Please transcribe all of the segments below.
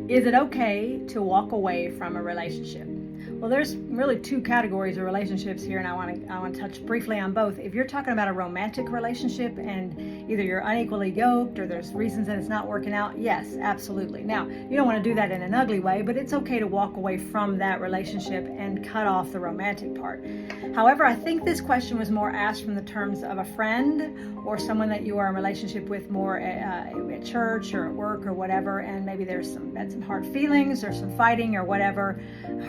Is it okay to walk away from a relationship? Well, there's really two categories of relationships here, and I want to touch briefly on both. If you're talking about a romantic relationship and either you're unequally yoked or there's reasons that it's not working out, yes, absolutely. Now, you don't want to do that in an ugly way, but it's okay to walk away from that relationship and cut off the romantic part. However, I think this question was more asked from the terms of a friend or someone that you are in relationship with more at church or at work or whatever, and maybe there's some hard feelings or some fighting or whatever,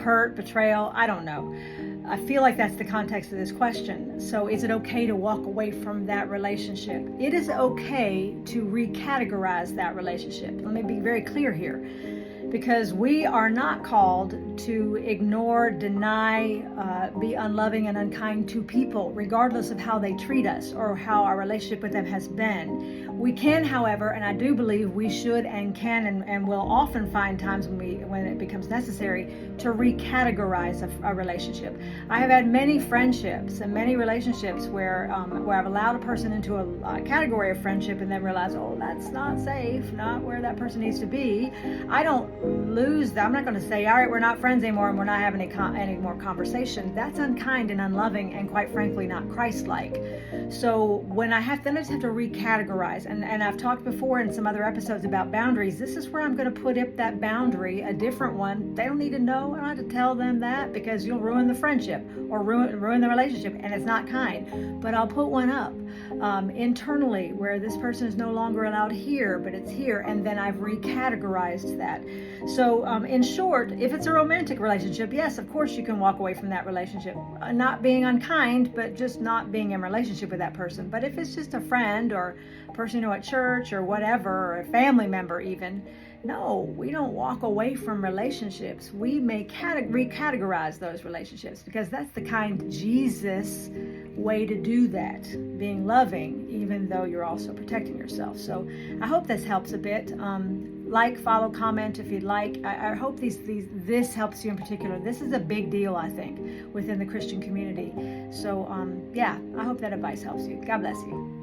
hurt, betrayal, I don't know. I feel like that's the context of this question. So is it okay to walk away from that relationship? It is okay to recategorize that relationship. Let me be very clear here, because we are not called to ignore, deny, be unloving and unkind to people, regardless of how they treat us or how our relationship with them has been. We can, however, and I do believe we should and can and will often find times when it becomes necessary to recategorize a relationship. I have had many friendships and many relationships where I've allowed a person into a category of friendship and then realize, oh, that's not safe, not where that person needs to be. I don't lose that. I'm not going to say, all right, we're not friends anymore and we're not having any more conversation. That's unkind and unloving and quite frankly not Christ-like. So when I just have to recategorize, and I've talked before in some other episodes about boundaries. This is where I'm going to put up that boundary, a different one. They don't need to know. I don't have to tell them that because you'll ruin the friendship or ruin the relationship, and it's not kind. But I'll put one up internally where this person is no longer allowed here, but it's here, and then I've recategorized that. So in short, if it's a romantic relationship, yes, of course you can walk away from that relationship, not being unkind, but just not being in relationship with that person. But if it's just a friend or a person you know at church or whatever, or a family member even, no, we don't walk away from relationships. We may recategorize those relationships because that's the kind Jesus way to do that, being loving, even though you're also protecting yourself. So I hope this helps a bit. Like, follow, comment if you'd like. I hope this helps you in particular. This is a big deal, I think, within the Christian community. So yeah, I hope that advice helps you. God bless you.